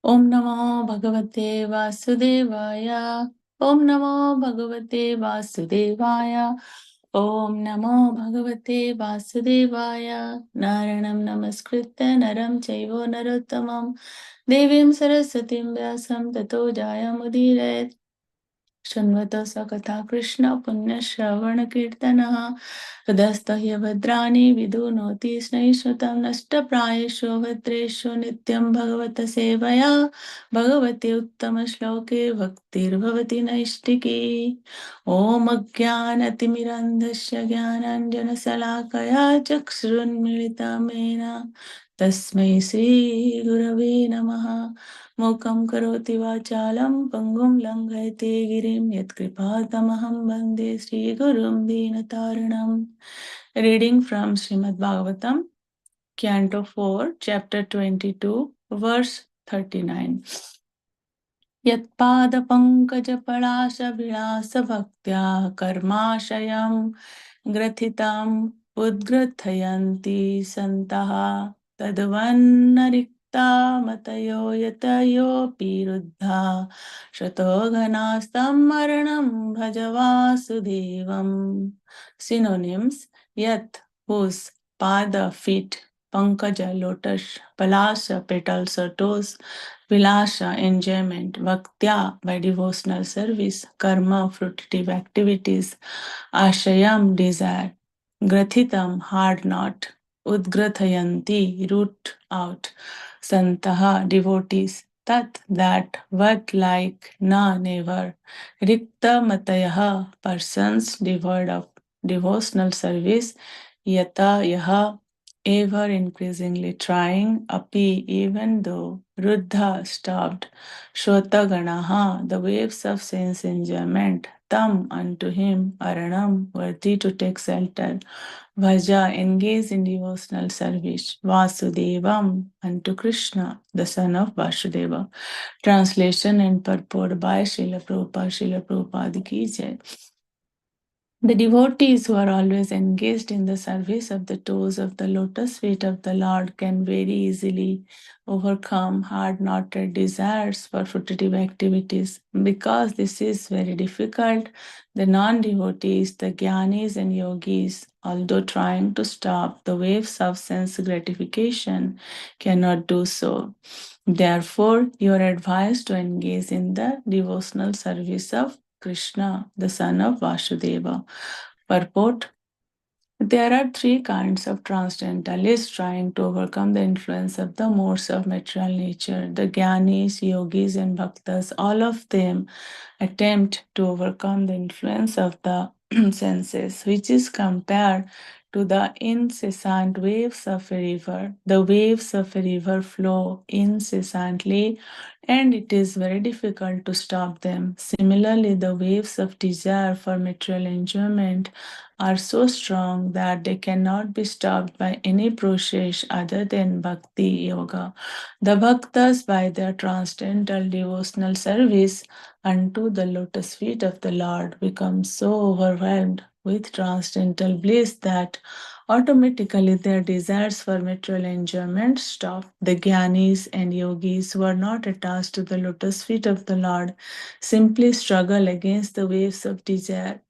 Om Namo Bhagavate Vasudevaya. Om Namo Bhagavate Vasudevaya. Om Namo Bhagavate Vasudevaya. Naranam Namaskritya Naram Chaivo Narottamam Devim Sarasatim Vyasam Tato Jayamudire शृण्वतो स कथा कृष्ण पुण्यश्रवणकीर्तनः हृदस्थह्य भद्राणि विदुनोति स्नैश्रुतं नष्टप्रायेषु भद्रेषु नित्यं भगवत सेवया भगवति उत्तमश्लोके भक्तिर्भवति नैष्टिकी ॐ अज्ञानतिमिरन्धस्य ज्ञानाञ्जनशलाकया चक्षुरुन्मिलितमेन तस्मै श्रीगुरवे नमः मूकं करोति वाचालं पङ्गुं लङ्घयते गिरिं यत्कृपातमहं वन्दे श्रीगुरुं दीनतारिणम् Reading from Srimad Bhagavatam, Canto 4, Chapter 22, Verse 39. यत्पादपङ्कजपलाशविलासभक्त्या कर्माशयं ग्रथितम् उद्ग्रथयन्ति सन्तः तद्वन्नरिक्ता मतयो यतयोऽपि रुद्धा शतो घनास्तं मरणं भज वासुदेवम्. Synonyms: Yat, whose, pada, feet, pankaja, lotus, palasa, petals or toes, Vilasha, enjoyment, bhaktya, by devotional service, karma, fruitive activities, ashayam, desire, grathitam, hard knot, udgrathayanti, root out, santaha, devotees, tat, that, what, like, na, never, rikta matayaha, persons devoid of devotional service, yata, yaha, ever increasingly trying, api, even though, ruddha, stopped, shotaganaha, the waves of sense enjoyment, tam, unto him, aranam, worthy to take shelter, Vaja, engage in devotional service, Vasudevam, unto Krishna, the son of Vasudeva. Translation and purport by Srila Prabhupada, Srila Prabhupada ki jai. The devotees who are always engaged in the service of the toes of the lotus feet of the Lord can very easily overcome hard-knotted desires for fruitive activities. Because this is very difficult, the non-devotees, the jnanis and yogis, although trying to stop the waves of sense gratification, cannot do so. Therefore, you are advised to engage in the devotional service of Krishna, the son of Vasudeva. Purport: there are three kinds of transcendentalists trying to overcome the influence of the modes of material nature. The Jnanis, Yogis, and Bhaktas, all of them attempt to overcome the influence of the senses, which is compared to the incessant waves of a river. The waves of a river flow incessantly, and it is very difficult to stop them. Similarly, the waves of desire for material enjoyment are so strong that they cannot be stopped by any process other than bhakti yoga. The bhaktas, by their transcendental devotional service unto the lotus feet of the Lord, become so overwhelmed with transcendental bliss that automatically their desires for material enjoyment stop. The jnanis and yogis who are not attached to the lotus feet of the Lord simply struggle against the waves of desire.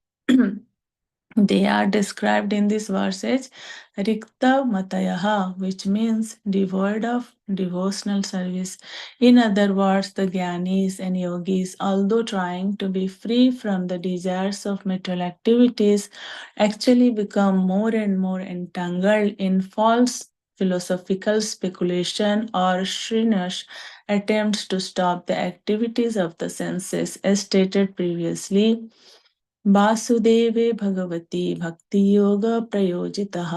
They are described in this verse as Rikta Matayaha, which means devoid of devotional service. In other words, the Jnanis and Yogis, although trying to be free from the desires of material activities, actually become more and more entangled in false philosophical speculation or shrinash attempts to stop the activities of the senses, as stated previously. वासुदेवे Bhagwati भक्तियोग प्रयोजितः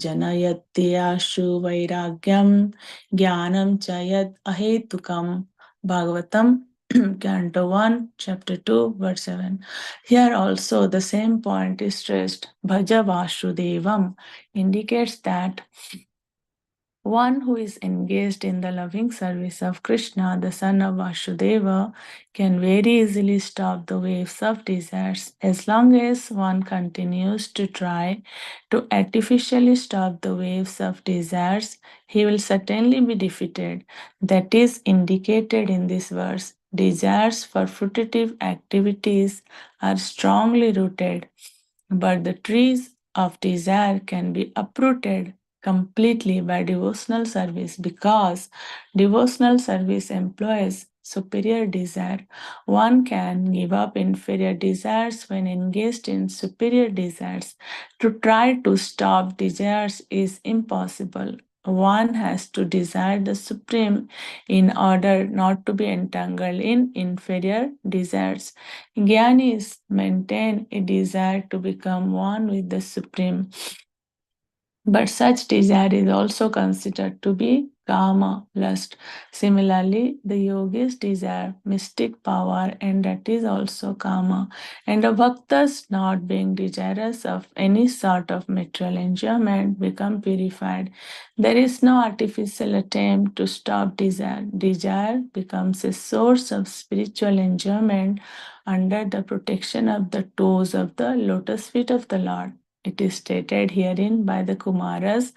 जनयत्याशु वैराग्यम ज्ञानम च यद अहेतुकम. Bhagavatam, Canto 1, Chapter 2, Verse 7. Here also the same point is stressed. Bhaja Vasudevam indicates that One who is engaged in the loving service of Krishna, the son of Vasudeva, can very easily stop the waves of desires. As long as one continues to try to artificially stop the waves of desires, he will certainly be defeated. That is indicated in this verse. Desires for fruitive activities are strongly rooted, but the trees of desire can be uprooted completely by devotional service, because devotional service employs superior desire. One can give up inferior desires when engaged in superior desires. To try to stop desires is impossible. One has to desire the supreme in order not to be entangled in inferior desires. Gyanis maintain a desire to become one with the Supreme, but such desire is also considered to be kama, lust. Similarly, the yogis desire mystic power, and that is also kama. And the bhaktas, not being desirous of any sort of material enjoyment, become purified. There is no artificial attempt to stop desire. Desire becomes a source of spiritual enjoyment under the protection of the toes of the lotus feet of the Lord. It is stated herein by the Kumaras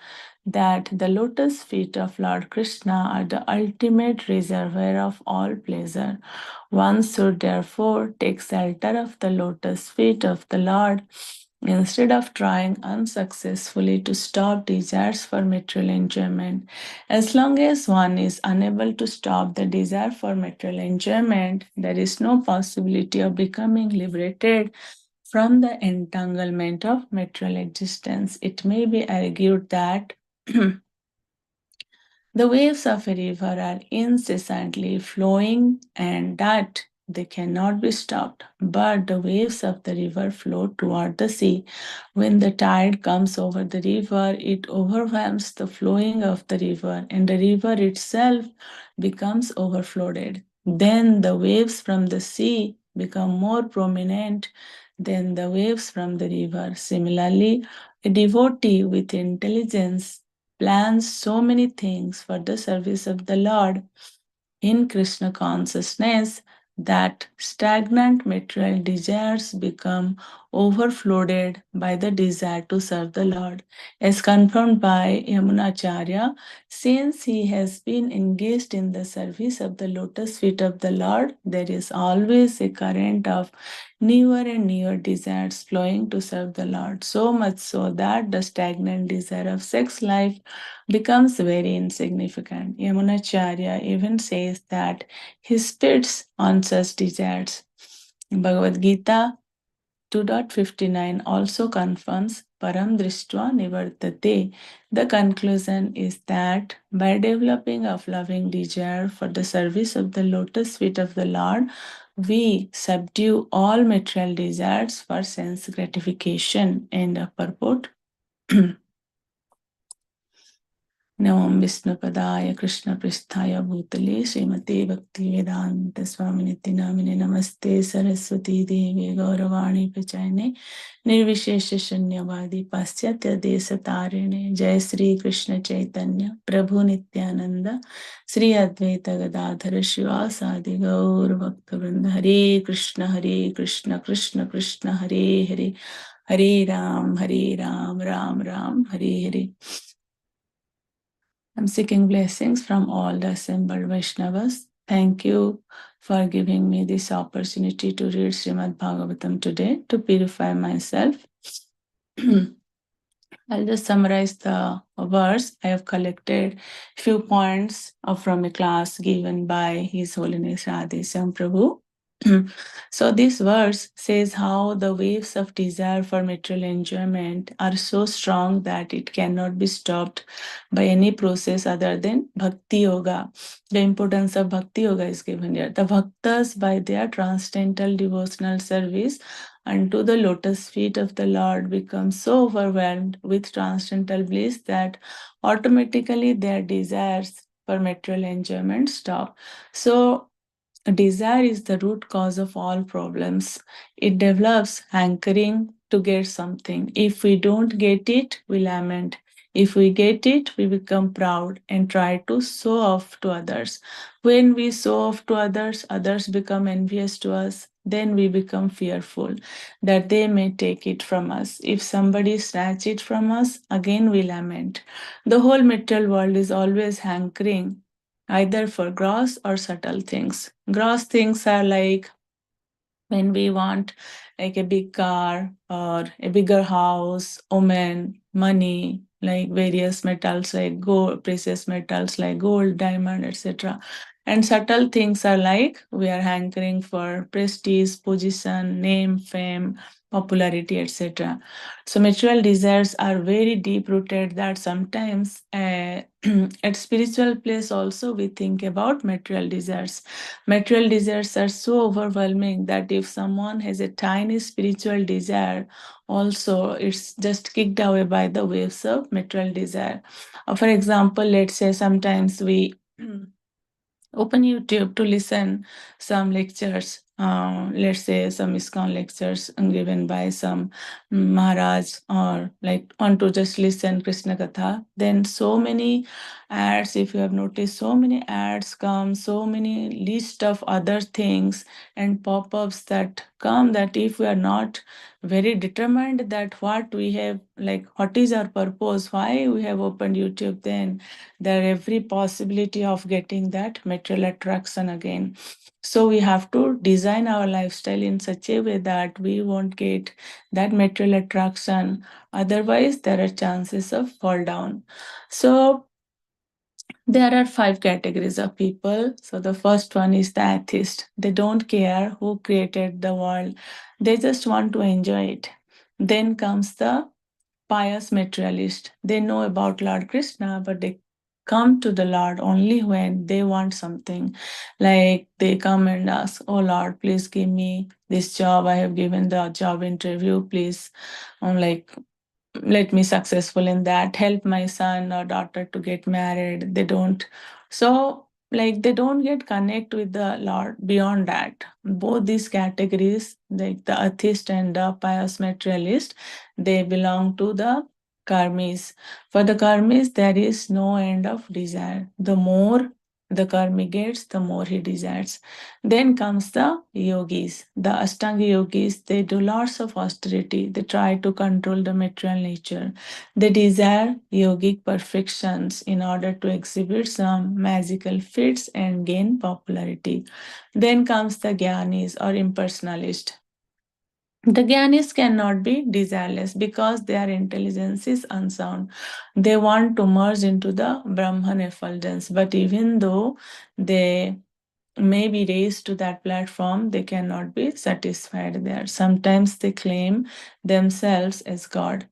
that the lotus feet of Lord Krishna are the ultimate reservoir of all pleasure. One should therefore take shelter of the lotus feet of the Lord instead of trying unsuccessfully to stop desires for material enjoyment. As long as one is unable to stop the desire for material enjoyment, there is no possibility of becoming liberated from the entanglement of material existence. It may be argued that the waves of a river are incessantly flowing and that they cannot be stopped, but the waves of the river flow toward the sea. When the tide comes over the river, it overwhelms the flowing of the river, and the river itself becomes overflowed. Then the waves from the sea become more prominent than the waves from the river. Similarly, a devotee with intelligence plans so many things for the service of the Lord in Krishna consciousness that stagnant material desires become overflowed by the desire to serve the Lord. As confirmed by Yamunacharya, since he has been engaged in the service of the lotus feet of the Lord, there is always a current of newer and newer desires flowing to serve the Lord, so much so that the stagnant desire of sex life becomes very insignificant. Yamunacharya even says that he spits on such desires. Bhagavad Gita 2.59 also confirms Param Drishtva Nivartate. The conclusion is that by developing a loving desire for the service of the lotus feet of the Lord, we subdue all material desires for sense gratification. End of purport. नमो विष्णुपदाय कृष्णपृष्ठाय भूतले श्रीमते भक्तिवेदान्त स्वामिनिति नामिने नमस्ते सरस्वती देवी गौरवाणी प्रचारिणे निर्विशेष शून्यवादी पाश्चात्य देश तारिणे जय श्री कृष्ण चैतन्य प्रभु नित्यानंद श्री अद्वैत गदाधर शिवासादि गौर भक्तवृंद हरे Krishna Krishna Krishna Hare Hare Hare Ram Ram Ram Hare Hare. I'm seeking blessings from all the assembled Vaishnavas. Thank you for giving me this opportunity to read Srimad Bhagavatam today to purify myself. I'll just summarize the verse. I have collected few points from a class given by His Holiness Radheshyam Prabhu. So this verse says how the waves of desire for material enjoyment are so strong that it cannot be stopped by any process other than bhakti yoga. The importance of bhakti yoga is given here. The bhaktas, by their transcendental devotional service unto the lotus feet of the Lord, become so overwhelmed with transcendental bliss that automatically their desires for material enjoyment stop. So desire is the root cause of all problems. It develops hankering to get something. If we don't get it, we lament. If we get it, we become proud and try to show off to others. When we show off to others, others become envious to us. Then we become fearful that they may take it from us. If somebody snatch it from us, again we lament. The whole material world is always hankering either for gross or subtle things. Gross things are like when we want like a big car or a bigger house, woman, money, like various metals like gold, precious metals like gold, diamond, etc. And subtle things are like we are hankering for prestige, position, name, fame, popularity, etc. So material desires are very deep rooted that sometimes at spiritual place also we think about material desires. Material desires are so overwhelming that if someone has a tiny spiritual desire, also it's just kicked away by the waves of material desire. For example, let's say sometimes we open YouTube to listen some lectures. Let's say some ISKCON lectures given by some Maharaj, or like want to just listen Krishna Katha. Then so many ads, if you have noticed, so many ads come, so many list of other things and pop-ups that come, that if we are not very determined that what we have, like what is our purpose, why we have opened YouTube, then there every possibility of getting that material attraction again. So we have to design our lifestyle in such a way that we won't get that material attraction. Otherwise, there are chances of fall down. So there are five categories of people. So the first one is the atheist. They don't care who created the world. They just want to enjoy it. Then comes the pious materialist. They know about Lord Krishna, but they come to the Lord only when they want something. Like they come and ask, "Oh Lord, please give me this job. I have given the job interview. Please, like let me successful in that, help my son or daughter to get married." They don't, so like they don't get connect with the Lord beyond that. Both these categories, like the atheist and the pious materialist, they belong to the karmis. For the karmis, there is no end of desire. The more the karmi gets, the more he desires. Then comes the yogis, the Ashtanga yogis. They do lots of austerity. They try to control the material nature. They desire yogic perfections in order to exhibit some magical feats and gain popularity. Then comes the Gyanis or impersonalist. The Gyanis cannot be desireless because their intelligence is unsound. They want to merge into the Brahman effulgence, but even though they may be raised to that platform, they cannot be satisfied there. Sometimes they claim themselves as God.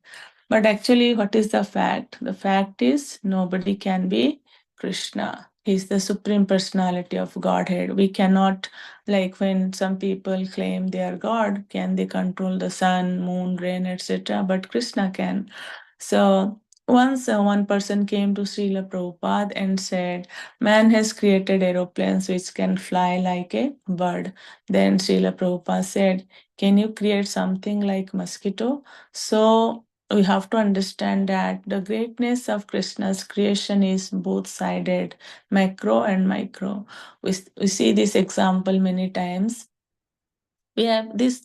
But actually, what is the fact? The fact is, nobody can be Krishna. He's the supreme personality of Godhead. We cannot, like when some people claim they are God, can they control the sun, moon, rain, etc.? But Krishna can. So once one person came to Srila Prabhupada and said, "Man has created aeroplanes which can fly like a bird." Then Srila Prabhupada said, "Can you create something like mosquito?" So we have to understand that the greatness of Krishna's creation is both sided, macro and micro. We see this example many times. We have this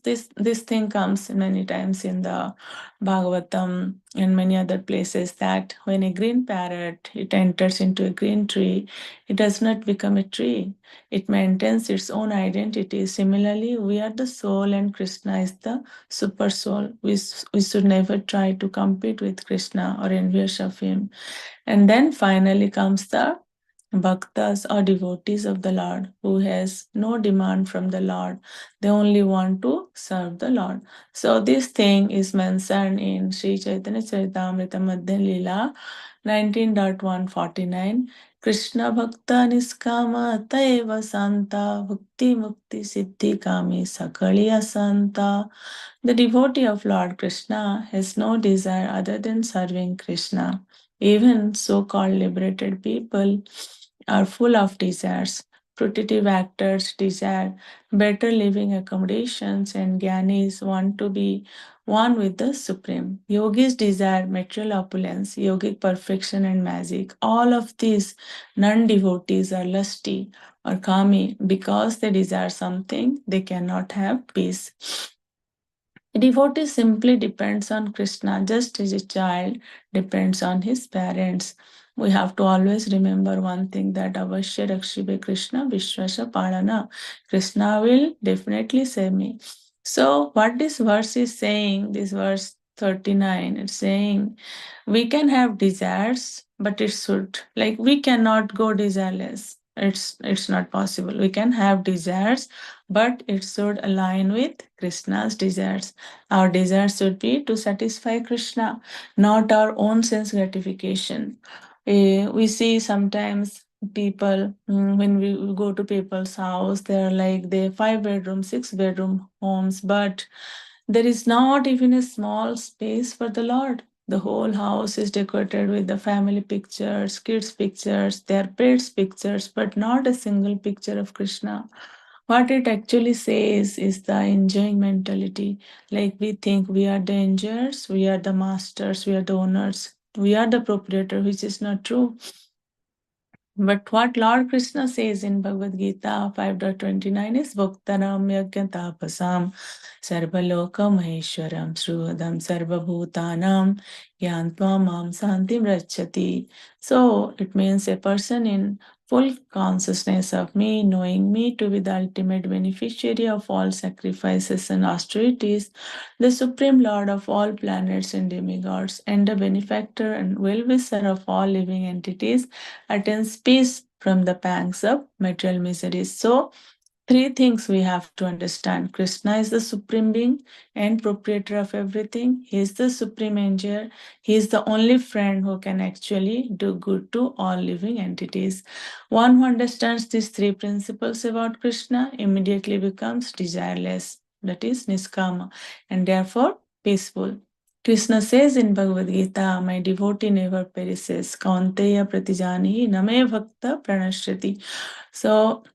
thing comes many times in the Bhagavatam and many other places, that when a green parrot it enters into a green tree, it does not become a tree. It maintains its own identity. Similarly, we are the soul and Krishna is the super soul. We should never try to compete with Krishna or envious of him. And then finally comes the bhaktas or devotees of the Lord who has no demand from the Lord. They only want to serve the Lord. So this thing is mentioned in Sri Chaitanya Charitamrita Madhya Leela 19.149. Krishna Bhakta Niskama Taiva Santa Bhakti Mukti Siddhi Kami Sakaliya Santa. The devotee of Lord Krishna has no desire other than serving Krishna. Even so-called liberated people are full of desires. Fruitive actors desire better living accommodations, and Gyanis want to be one with the Supreme. Yogis desire material opulence, yogic perfection, and magic. All of these non devotees are lusty or kami because they desire something they cannot have peace. A devotee simply depends on Krishna just as a child depends on his parents. We have to always remember one thing, that Avashya Rakshibe Krishna Vishwasha Palana. Krishna will definitely save me. So, what this verse is saying, this verse 39, it's saying we can have desires, but it should, like, we cannot go desireless. It's not possible. We can have desires, but it should align with Krishna's desires. Our desires should be to satisfy Krishna, not our own sense gratification. We see sometimes people, when we go to people's house, they're like they 5 bedroom, 6 bedroom homes, but there is not even a small space for the Lord. The whole house is decorated with the family pictures, kids' pictures, their pets' pictures, but not a single picture of Krishna. What it actually says is the enjoying mentality. Like we think we are the enjoyers, we are the masters, we are the owners, we are the proprietor, which is not true. But what Lord Krishna says in Bhagavad Gita 5.29 is Bhaktanam Yagyatapasam Sarvaloka Maheshwaram Sruhadam Sarvabhutanam Yantva Mam Santim Rachati. So it means a person in full consciousness of me, knowing me to be the ultimate beneficiary of all sacrifices and austerities, the Supreme Lord of all planets and demigods, and the benefactor and well-wisher of all living entities, attains peace from the pangs of material miseries. So, three things we have to understand. Krishna is the supreme being and proprietor of everything. He is the supreme angel. He is the only friend who can actually do good to all living entities. One who understands these three principles about Krishna immediately becomes desireless, that is, niskama, and therefore peaceful. Krishna says in Bhagavad Gita, my devotee never perishes. Kaunteya pratijani name bhakta pranashriti. So,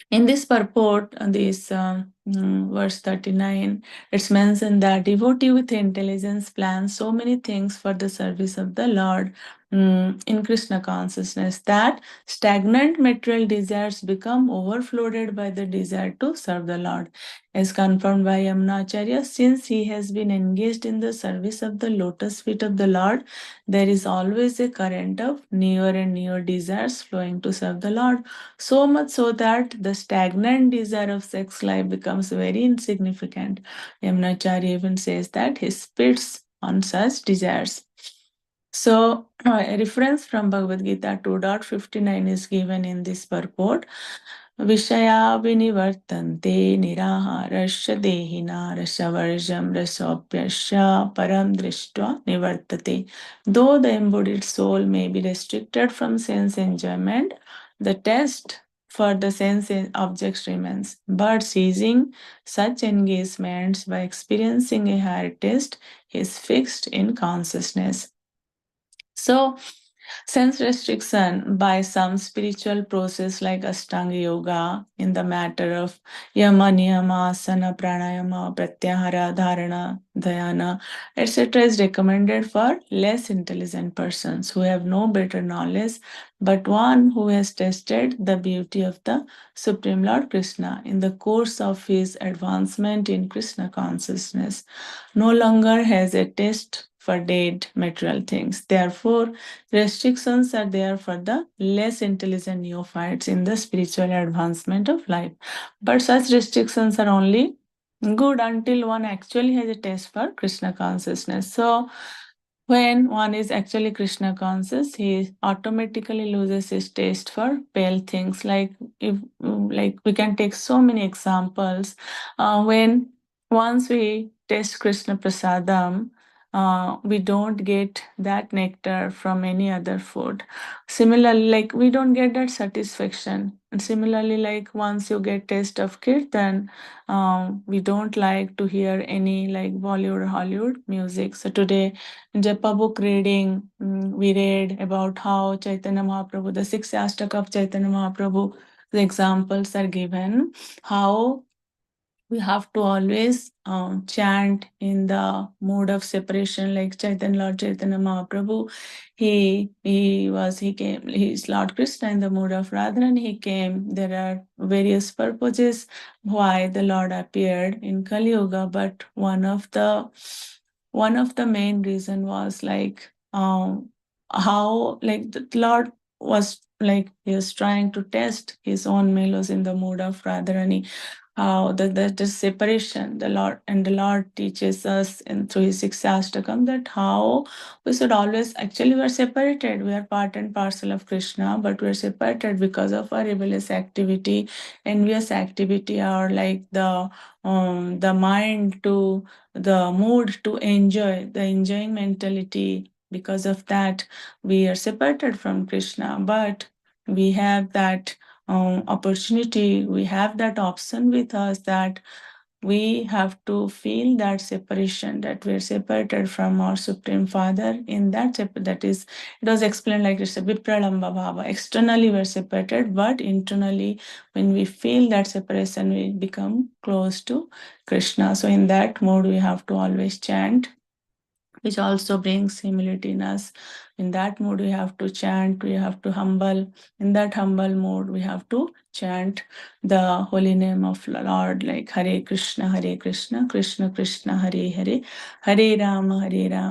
in this purport, this verse 39, it's mentioned that devotee with intelligence plans so many things for the service of the Lord in Krishna consciousness that stagnant material desires become overflowed by the desire to serve the Lord. As confirmed by Yamunacharya, since he has been engaged in the service of the lotus feet of the Lord, there is always a current of newer and newer desires flowing to serve the Lord. So much so that the stagnant desire of sex life becomes very insignificant. Yamunacharya even says that he spits on such desires. So, a reference from Bhagavad Gita 2.59 is given in this purport. Vishaya vinivartante niraharasya dehina rasavarjam rasopyasya param drishtva nivartate. Though the embodied soul may be restricted from sense enjoyment, the test for the sense objects remains. But seizing such engagements by experiencing a higher taste is fixed in consciousness. So, sense restriction by some spiritual process like Ashtanga Yoga in the matter of Yama, Niyama, Asana, Pranayama, Pratyahara, Dharana, Dhyana, etc. is recommended for less intelligent persons who have no better knowledge, but one who has tested the beauty of the Supreme Lord Krishna in the course of his advancement in Krishna consciousness. No longer has a taste for dead material things. Therefore, restrictions are there for the less intelligent neophytes in the spiritual advancement of life. But such restrictions are only good until one actually has a taste for Krishna consciousness. So, when one is actually Krishna conscious, he automatically loses his taste for pale things. Like if, like we can take so many examples. When once we taste Krishna prasadam, we don't get that nectar from any other food. Similarly, like we don't get that satisfaction. And similarly, like once you get taste of kirtan, we don't like to hear any like Bollywood or Hollywood music. So today Japa book reading, we read about how Chaitanya Mahaprabhu, the six Ashtaka of Chaitanya Mahaprabhu, the examples are given, how we have to always chant in the mode of separation, like Chaitanya, Lord Chaitanya Mahaprabhu. He's Lord Krishna in the mode of Radharani. He came. There are various purposes why the Lord appeared in Kali Yuga, but one of the main reason was like how like the Lord was like he was trying to test his own mellows in the mood of Radharani, how the separation the Lord teaches us in through his Siksastakam that how we should always actually we're separated, we are part and parcel of Krishna, but we're separated because of our rebellious activity, envious activity, or like the mind to the mood to enjoy, the enjoying mentality. Because of that we are separated from Krishna, but we have that opportunity, we have that option with us, that we have to feel that separation, that we're separated from our Supreme Father. In that is, it was explained like it's a vipralamba bhava. Externally we're separated, but internally, when we feel that separation, we become close to Krishna. So in that mode, we have to always chant, which also brings humility in us. In that mood, we have to chant, we have to humble. In that humble mode, we have to chant the holy name of Lord, like Hare Krishna, Krishna Krishna, Hare Hare, Hare Rama, Hare Rama.